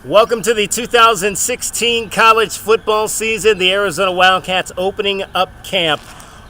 Welcome to the 2016 college football season. The Arizona Wildcats opening up camp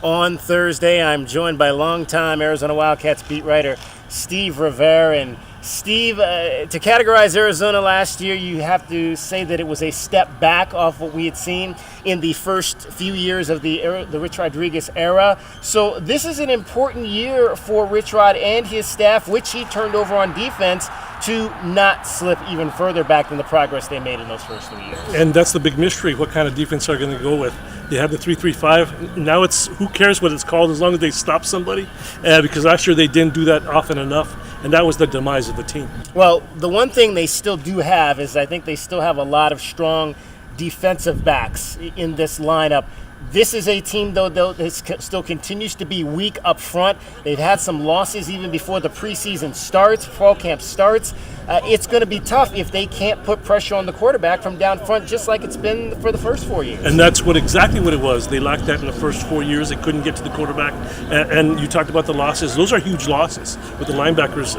on Thursday. I'm joined by longtime Arizona Wildcats beat writer Steve Rivera. And Steve, to categorize Arizona last year, you have to say that it was a step back off what we had seen in the first few years of the Rich Rodriguez era. So this is an important year for Rich Rod and his staff, which he turned over on defense to not slip even further back than the progress they made in those first 3 years. And that's the big mystery. What kind of defense are they going to go with? They have the 3-3-5. Now it's who cares what it's called as long as they stop somebody. Because last year they didn't do that often enough, and that was the demise of the team. Well, the one thing they still do have is I think they still have a lot of strong defensive backs in this lineup. This is a team, though, that still continues to be weak up front. They've had some losses even before the preseason starts, fall camp starts. It's going to be tough if they can't put pressure on the quarterback from down front, just like it's been for the first 4 years. And that's exactly what it was. They lacked that in the first 4 years. They couldn't get to the quarterback. And you talked about the losses. Those are huge losses with the linebackers.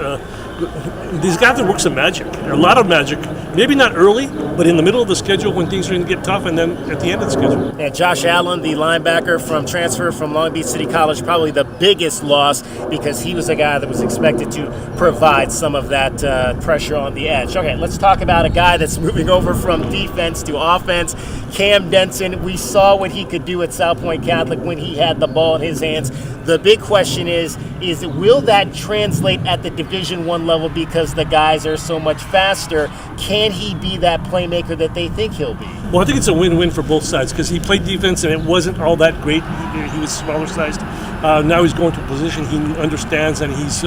These guys have to work some magic, a lot of magic. Maybe not early, but in the middle of the schedule when things are going to get tough, and then at the end of the schedule. And Josh Allen, the linebacker from transfer from Long Beach City College, probably the biggest loss because he was a guy that was expected to provide some of that pressure on the edge. Okay, let's talk about a guy that's moving over from defense to offense, Cam Denson. We saw what he could do at South Point Catholic when he had the ball in his hands. The big question is will that translate at the Division I level because the guys are so much faster? Can he be that playmaker that they think he'll be? Well, I think it's a win-win for both sides because he played defense and it wasn't all that great. He was smaller sized. Now he's going to a position he understands and he's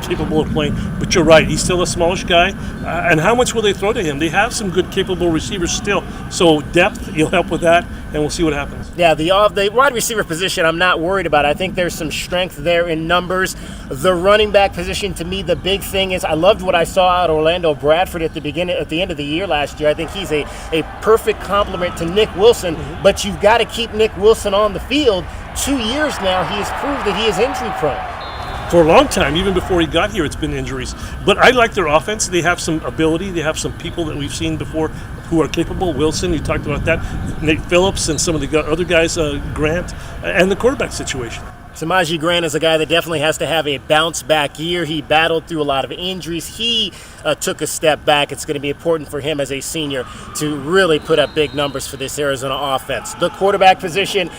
capable of playing. But you're right, he's still a smallish guy. And how much will they throw to him? They have some good, capable receivers still. So depth, he'll help with that, and we'll see what happens. Yeah, the wide receiver position I'm not worried about. I think there's some strength there in numbers. The running back position, to me, the big thing is I loved what I saw out of Orlando Bradford at the end of the year last year. I think he's a perfect complement to Nick Wilson, but you've got to keep Nick Wilson on the field. 2 years now, he has proved that he is injury prone. For a long time, even before he got here, it's been injuries. But I like their offense. They have some ability. They have some people that we've seen before who are capable. Wilson, you talked about that. Nate Phillips and some of the other guys, Grant, and the quarterback situation. Samaje Grant is a guy that definitely has to have a bounce-back year. He battled through a lot of injuries. He took a step back. It's going to be important for him as a senior to really put up big numbers for this Arizona offense. The quarterback position,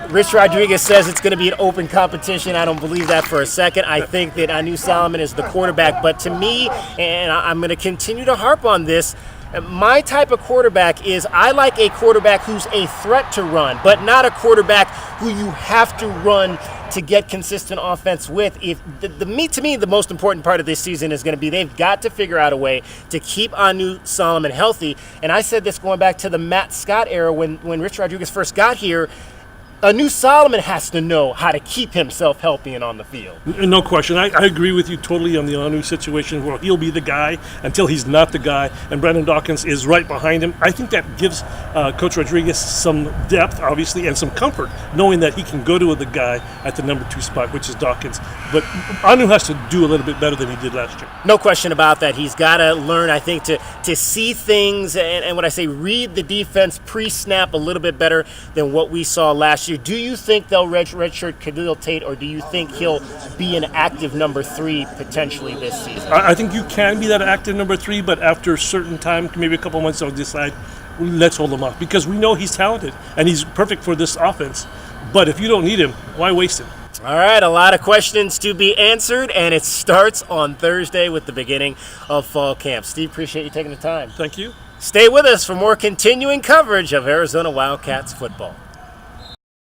Rich Rodriguez says it's going to be an open competition. I don't believe that for a second. I think that Anu Solomon is the quarterback. But to me, and I'm going to continue to harp on this, my type of quarterback is I like a quarterback who's a threat to run, but not a quarterback who you have to run to get consistent offense with. To me, the most important part of this season is going to be they've got to figure out a way to keep Anu Solomon healthy. And I said this going back to the Matt Scott era when Rich Rodriguez first got here. Anu Solomon has to know how to keep himself healthy and on the field. No question. I agree with you totally on the Anu situation where he'll be the guy until he's not the guy, and Brandon Dawkins is right behind him. I think that gives Coach Rodriguez some depth, obviously, and some comfort, knowing that he can go to the guy at the number 2 spot, which is Dawkins. But Anu has to do a little bit better than he did last year. No question about that. He's got to learn, I think, to see things, and when I say read the defense pre-snap a little bit better than what we saw last year. Do you think they'll redshirt Khalil Tate, or do you think he'll be an active number 3 potentially this season? I think you can be that active number 3, but after a certain time, maybe a couple months, they'll decide, let's hold him off. Because we know he's talented, and he's perfect for this offense. But if you don't need him, why waste him? All right, a lot of questions to be answered, and it starts on Thursday with the beginning of fall camp. Steve, appreciate you taking the time. Thank you. Stay with us for more continuing coverage of Arizona Wildcats football.